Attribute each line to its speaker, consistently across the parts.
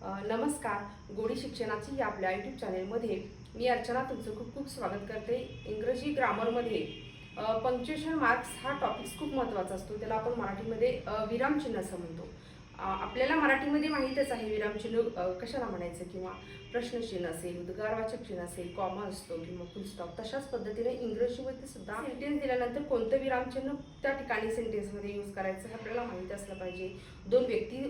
Speaker 1: नमस्कार. गोडी शिक्षणाची या आपल्या यूट्यूब चॅनेलमध्ये मी अर्चना तुमचं खूप खूप स्वागत करते. इंग्रजी ग्रामरमध्ये पंक्च्युएशन मार्क्स हा टॉपिक खूप महत्त्वाचा असतो. त्याला आपण मराठीमध्ये विरामचिन्ह असं म्हणतो. आपल्याला मराठीमध्ये माहीतच आहे विरामचिन्ह कशाला म्हणायचं, किंवा प्रश्नचिन्ह असेल, उद्गारवाचक चिन्ह असेल, कॉमा असतो किंवा फुल स्टॉप. तशाच पद्धतीने इंग्रजीमध्ये सुद्धा सेंटेन्स दिल्यानंतर कोणतं विरामचिन्ह त्या ठिकाणी सेंटेन्समध्ये यूज करायचं हे आपल्याला माहीत असलं पाहिजे. दोन व्यक्ती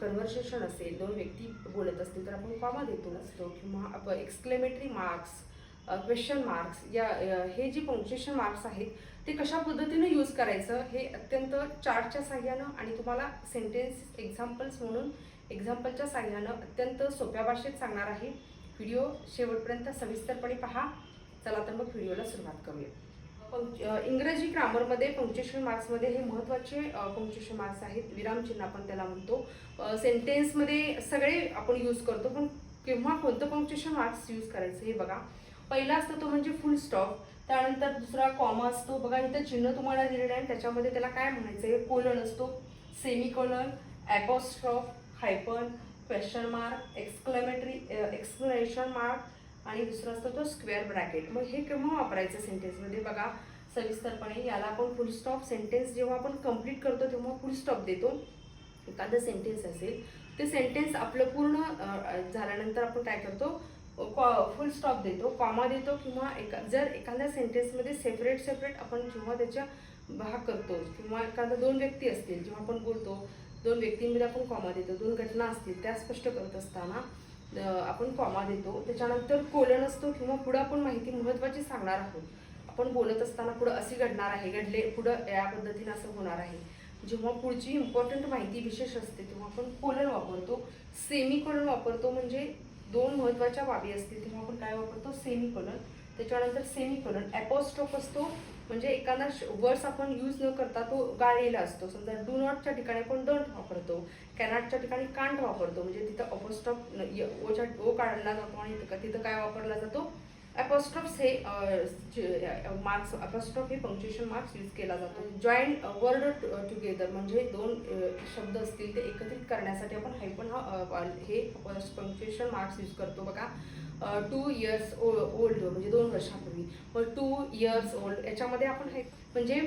Speaker 1: कन्व्हर्सेशन असेल, दोन व्यक्ती बोलत असतील तर आपण कॉमा देतो असतो, किंवा आपण एक्सक्लेमेटरी मार्क्स, क्वेश्चन मार्क्स हे जे पंक्च्युएशन मार्क्स आहेत ते कशा पद्धतीने यूज करायचं हे अत्यंत चार्टच्या साहाय्यानं आणि तुम्हाला सेंटेन्स एक्झाम्पल्स म्हणून एक्झाम्पलच्या साहाय्यानं अत्यंत सोप्या भाषेत सांगणार आहे. व्हिडिओ शेवटपर्यंत सविस्तरपणे पहा. चला तर मग व्हिडिओला सुरुवात करूया. इंग्रजी ग्रामरमध्ये पंक्च्युएशन मार्क्समध्ये हे महत्त्वाचे पंक्च्युएशन मार्क्स आहेत. विरामचिन्ह आपण त्याला म्हणतो. सेंटेन्समध्ये सगळे आपण यूज करतो, पण केव्हा कोणतं पंक्च्युएशन मार्क्स यूज करायचं हे बघा. पहिला असतो तो म्हणजे फुल स्टॉप. त्यानंतर दुसरा कॉमा असतो. बघा इथं चिन्ह तुम्हाला दिलेलं आहे, त्याच्यामध्ये त्याला काय म्हणायचं आहे, कोलन असतो, semicolon, apostrophe, hyphen, question mark, exclamation mark आणि दुसरा असतो तो स्क्वेअर ब्रॅकेट. मग हे केव्हा वापरायचं सेंटेन्समध्ये बघा सविस्तरपणे. याला आपण फुल स्टॉप, सेंटेन्स जेव्हा आपण कंप्लीट करतो तेव्हा फुल स्टॉप देतो. एखादं सेंटेन्स असेल ते सेंटेन्स आपलं पूर्ण झाल्यानंतर आपण काय करतो, फुल स्टॉप देतो, कॉमा देतो, किंवा जर एखाद्या सेंटेन्समध्ये सेपरेट आपण जेव्हा त्याच्या भाग करतो, किंवा एखादा दोन व्यक्ती असतील जेव्हा आपण बोलतो, दोन व्यक्तींमध्ये आपण कॉमा देतो, दोन घटना असतील त्या स्पष्ट करत असताना आपण कॉमा देतो. त्याच्यानंतर कोलन असतो, किंवा पुढं आपण माहिती महत्त्वाची सांगणार आहोत. आपण बोलत असताना पुढं अशी घडणार आहे, घडले पुढं या पद्धतीने असं होणार आहे. जेव्हा पुढची इम्पॉर्टंट माहिती विशेष असते तेव्हा आपण कोलन वापरतो. सेमिकोलन वापरतो, म्हणजे दोन महत्त्वाच्या बाबी असतील तेव्हा आपण काय वापरतो, सेमिकोलन. त्याच्यानंतर सेमिकोलन. ॲपॉस्ट्रोफ असतो, म्हणजे एखादा वर्ड्स आपण यूज न करता तो गाळलेला असतो. समजा डू नॉटच्या ठिकाणी आपण डोंट वापरतो, कॅनॉटच्या ठिकाणी कांट वापरतो, म्हणजे तिथं अपॉस्ट्रॉफ ओ काढला जातो आणि तिथं काय वापरला जातो, ॲपॉस्ट्रॉफ्स. हे मार्क्स, ॲपॉस्ट्रॉफ हे पंक्च्युएशन मार्क्स यूज केला जातो. जॉईंट वर्ड टुगेदर, म्हणजे दोन शब्द असतील ते एकत्रित करण्यासाठी आपण हायफन हे पंक्च्युएशन मार्क्स यूज करतो. बघा 2 इयर्स ओल्ड म्हणजे 2 वर्षापूर्वी, मग 2 इयर्स ओल्ड याच्यामध्ये आपण हे म्हणजे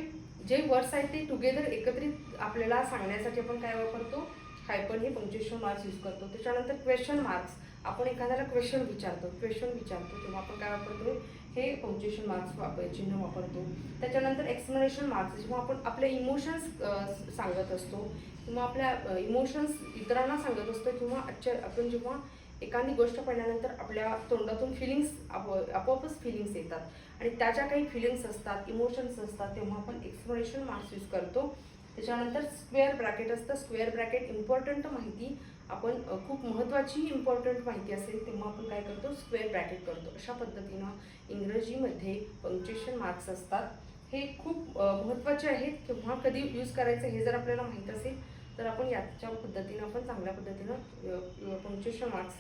Speaker 1: जे वर्ड्स आहेत ते टुगेदर एकत्रित आपल्याला सांगण्यासाठी आपण काय वापरतो, हायफन हे पंक्च्युएशन मार्क्स यूज करतो. त्याच्यानंतर क्वेश्चन मार्क्स. आपण एखाद्याला क्वेश्चन विचारतो तेव्हा आपण काय वापरतो, हे पंक्च्युएशन मार्क्स चिन्ह वापरतो. त्याच्यानंतर एक्सप्लेनेशन मार्क्स, जेव्हा आपण आपले इमोशन्स सांगत असतो, किंवा आपल्या इमोशन्स इतरांना सांगत असतो, किंवा आपण जेव्हा एखादी गोष्ट पाहिल्यानंतर आपल्या तोंडातून फिलिंग्स आपोआपच फिलिंग्स येतात आणि त्याच्या काही फिलिंग्स असतात, इमोशन्स असतात, तेव्हा आपण एक्सप्लेनेशन मार्क्स यूज करतो. त्याच्यानंतर स्क्वेअर ब्रॅकेट असतं. स्क्वेअर ब्रॅकेट इम्पॉर्टंट माहिती, आपण खूप महत्त्वाची इम्पॉर्टंट माहिती असेल तेव्हा आपण काय करतो, स्क्वेअर ब्रॅकेट करतो. अशा पद्धतीनं इंग्रजीमध्ये पंक्च्युएशन मार्क्स असतात. हे खूप महत्त्वाचे आहेत. केव्हा कधी यूज करायचं हे जर आपल्याला माहीत असेल तर आपण याच्या पद्धतीनं आपण चांगल्या पद्धतीनं पंक्च्युएशन मार्क्स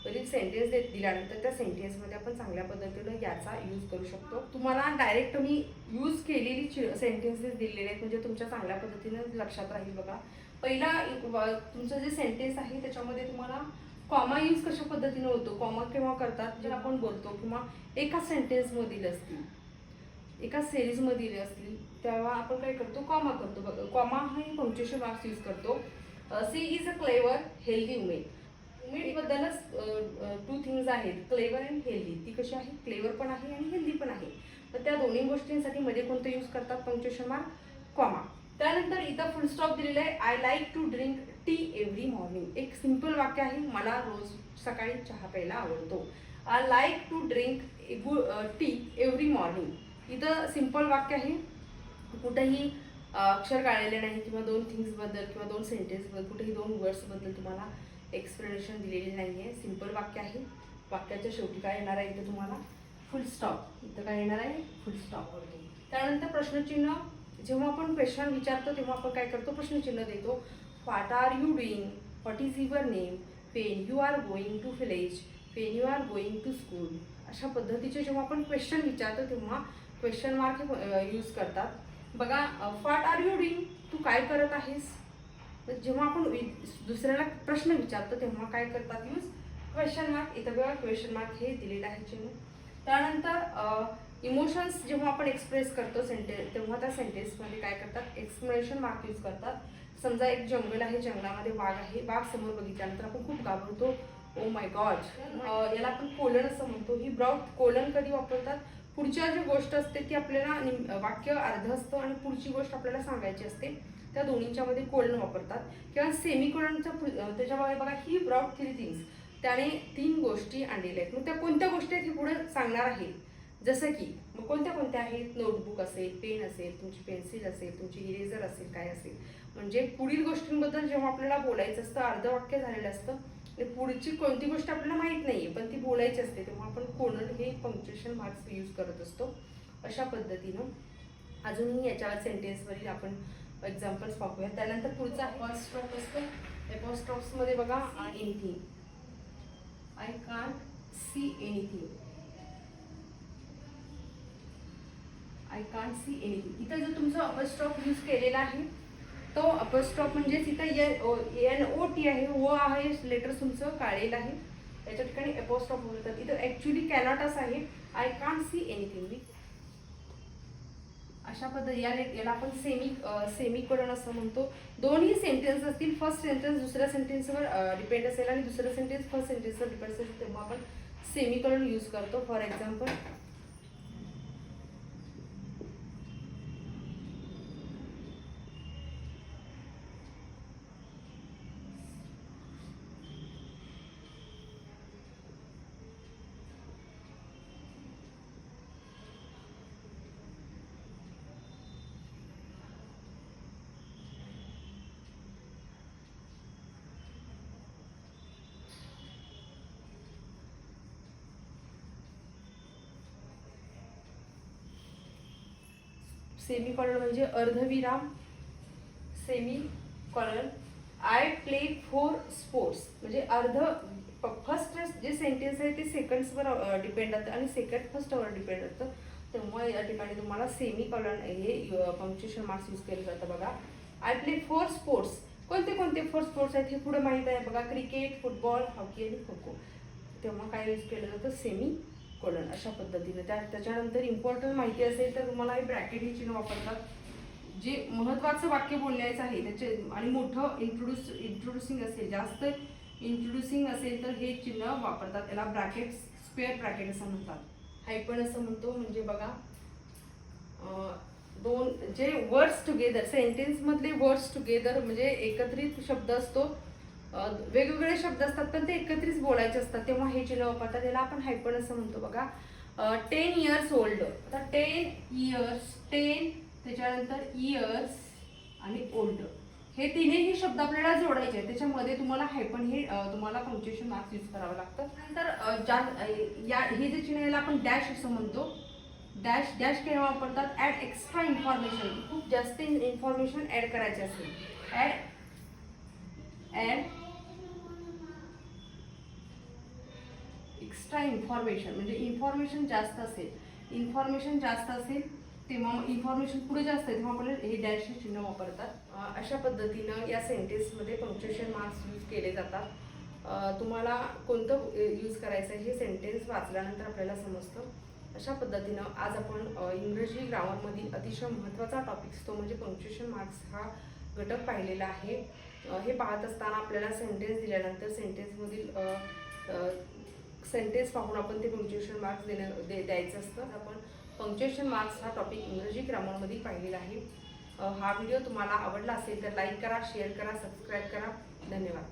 Speaker 1: वरील सेंटेन्स दिल्यानंतर त्या सेंटेन्समध्ये आपण चांगल्या पद्धतीनं याचा यूज करू शकतो. तुम्हाला डायरेक्ट मी यूज केलेली सेंटेन्सेस दिलेले आहेत, म्हणजे तुमच्या चांगल्या पद्धतीनं लक्षात राहील. बघा पहिला तुमचं जे सेंटेन्स आहे त्याच्यामध्ये तुम्हाला कॉमा यूज कशा पद्धतीनं होतो, कॉमा केव्हा करतात, जे आपण बोलतो किंवा एका सेंटेन्समधील असतील, एका सिरीजमधील असतील तेव्हा आपण काय करतो, कॉमा करतो. बघा कॉमा हे पंक्च्युएशन मार्क्स यूज करतो. She is a clever healthy women. वुमेनबद्दलच 2 थिंग्स आहेत, क्लेवर अँड हेल्दी. ती कशी आहे, क्लेवर पण आहे आणि हेल्दी पण आहे. तर त्या दोन्ही गोष्टींसाठी मध्ये कोणतं यूज करतात पंक्च्युएशन मार्क, कॉमा. त्यानंतर इथं फुल स्टॉप दिलेलं आहे. I like to drink tea every morning. एक सिम्पल वाक्य आहे, मला रोज सकाळी चहा प्यायला आवडतो. I like to drink tea every morning. इथं सिम्पल वाक्य आहे, कुठेही अक्षर गाळलेले नाही, किंवा 2 थिंग्सबद्दल किंवा 2 सेंटेन्सबद्दल, कुठेही 2 वर्ड्सबद्दल तुम्हाला एक्सप्लेनेशन दिलेली नाही आहे. सिम्पल वाक्य आहे. वाक्याच्या शेवटी काय येणार आहे, इथं तुम्हाला फुल स्टॉप. इथं काय येणार आहे, फुल स्टॉप. त्यानंतर प्रश्नचिन्ह. जेव्हा आपण क्वेश्चन विचारतो तेव्हा आपण काय करतो, प्रश्नचिन्ह देतो. What are you doing, what is your name, when you are going to village, when you are going to school. अशा पद्धतीचे जेव्हा आपण क्वेश्चन विचारतो तेव्हा क्वेश्चन मार्क यूज करतात. बघा व्हॉट आर यू डुईंग, तू काय करत आहेस, जेव्हा आपण दुसऱ्याला प्रश्न विचारतो तेव्हा काय करतात, यूज क्वेश्चन मार्क. इथं बघा क्वेश्चन मार्क हे दिलेलं आहे चिन्ह. त्यानंतर इमोशन्स जेव्हा आपण एक्सप्रेस करतो तेव्हा त्या सेंटेन्समध्ये काय करतात, एक्सक्लेमेशन मार्क यूज करतात. समजा एक जंगल आहे, जंगलामध्ये वाघ आहे, वाघ समोर बघितल्यानंतर आपण खूप घाबरतो, ओ माय गॉड. याला आपण कोलन असं म्हणतो. ही ब्रॉड कोलन कधी वापरतात, पुढच्या जी गोष्ट असते ती आपल्याला वाक्य अर्ध असतं आणि पुढची गोष्ट आपल्याला सांगायची असते, त्या दोन्हीच्या मध्ये कोलन वापरतात. किंवा सेमिकोलनचा त्याच्यामध्ये बघा, ही ब्रॉड 3 थिंग्स, त्याने 3 गोष्टी आणलेल्या आहेत. मग त्या कोणत्या गोष्टी आहेत हे पुढे सांगणार आहे. जसं की मग कोणत्या कोणत्या आहेत, नोटबुक असेल, पेन असेल, तुमची पेन्सिल असेल, तुमची इरेझर असेल, काय असेल. म्हणजे पुढील गोष्टींबद्दल जेव्हा आपल्याला बोलायचं असतं, अर्ध वाक्य झालेलं असतं, पुढची कोणती गोष्ट आपल्याला माहित नाहीये पण ती बोलायची असते, तेव्हा आपण कोलन हे पंक्च्युएशन मार्क्स यूज करत असतो. अशा पद्धतीनं अजूनही याच्यावर सेंटेन्सवरील आपण एक्झाम्पल्स पाहूया. त्यानंतर पुढचा अपॉस्ट्रॉफ असतो. अपॉस्ट्रॉफ्स मध्ये बघा, anything, I can't see anything, I can't see anything. इथं जो तुमचा अपॉस्ट्रॉफ यूज केलेला आहे तो अपॉस्ट्रॉफ म्हणजेच इथं NOT आहे, ओ आहे, लेटर तुमचं काढलेलं आहे, त्याच्या ठिकाणी अपॉस्ट्रॉफ बोलतात. इथं ऍक्च्युली कॅनॉट असं आहे, आय कांट सी एनिथिंग. अशा पद्धती याला आपण सेमिकोलन असं म्हणतो. दोन्ही सेंटेन्स असतील, फर्स्ट सेंटेन्स दुसऱ्या सेंटेन्सवर डिपेंड असेल आणि दुसरं सेंटेन्स फर्स्ट सेंटेन्सवर डिपेंड असेल, तेव्हा आपण सेमिकोलन यूज करतो. फॉर एक्झाम्पल, सेमिकॉलन म्हणजे अर्धविराम, semicolon. I play for sports म्हणजे अर्ध, फर्स्ट जे सेंटेन्स आहे ते सेकंड्सवर डिपेंड असतं आणि सेकंड फर्स्टवर डिपेंड असतं, तेव्हा या ठिकाणी तुम्हाला सेमिकॉलन हे पंक्च्युएशन मार्क्स यूज केलं जातं. बघा, आय प्ले फॉर स्पोर्ट्स, कोणते कोणते फॉर स्पोर्ट्स आहेत हे पुढे माहीत आहे बघा, क्रिकेट, फुटबॉल, हॉकी आणि खो खो, तेव्हा काय यूज केलं जातं, सेमिकोलन. अशा पद्धतीने त्याच्यानंतर इम्पॉर्टंट माहिती असेल तर तुम्हाला हे ब्रॅकेट हे चिन्ह वापरतात. जे महत्त्वाचं वाक्य बोलण्याचं आहे त्याचे आणि मोठं इंट्रोड्युसिंग असेल, जास्त इंट्रोड्युसिंग असेल तर हे चिन्ह वापरतात. त्याला ब्रॅकेट, स्क्वेअर ब्रॅकेट असं म्हणतात. हायफन असं म्हणतो. म्हणजे बघा, दोन जे वर्ड्स टुगेदर, सेंटेन्स मधले वर्ड्स टुगेदर म्हणजे एकत्रित शब्द असतो, वेगवेगळे शब्द असतात पण ते एकत्रित बोलायचे असतात, तेव्हा हे चिन्ह वापरतात. याला आपण हायफन असं म्हणतो. बघा, 10 years ओल्ड, आता 10 years, 10 त्याच्यानंतर इयर्स आणि ओल्ड, हे तिन्ही शब्द आपल्याला जोडायचे आहेत, त्याच्यामध्ये तुम्हाला हायफन हे तुम्हाला पंक्च्युएशन मार्क्स यूज करावं लागतं. नंतर हे जे चिन्ह याला आपण डॅश असं म्हणतो. डॅश केव्हा वापरतात, ॲड एक्स्ट्रा इन्फॉर्मेशन, खूप जास्त इन्फॉर्मेशन ॲड करायची असेल, ॲड एक्स्ट्रा इन्फॉर्मेशन म्हणजे इन्फॉर्मेशन जास्त असेल, तेव्हा इन्फॉर्मेशन पुढे जास्त आहे तेव्हा आपल्याला हे डॅश हे चिन्ह वापरतात. अशा पद्धतीनं या सेंटेन्समध्ये पंक्च्युएशन मार्क्स यूज केले जातात. तुम्हाला कोणतं यूज करायचं आहे हे सेंटेन्स वाचल्यानंतर आपल्याला समजतं. अशा पद्धतीनं आज आपण इंग्रजी ग्रामरमधील अतिशय महत्त्वाचा टॉपिक्स तो म्हणजे पंक्च्युएशन मार्क्स हा घटक पाहिलेला आहे. हे पाहत असताना आपल्याला सेंटेन्स दिल्यानंतर सेंटेन्स पाहून आपण ते पंक्च्युएशन मार्क्स द्यायचं असतं. आपण पंक्च्युएशन मार्क्स हा टॉपिक इंग्रजी ग्रामरमध्ये पाहिलेला आहे. हा व्हिडिओ तुम्हाला आवडला असेल तर लाईक करा, शेअर करा, सबस्क्राईब करा. धन्यवाद.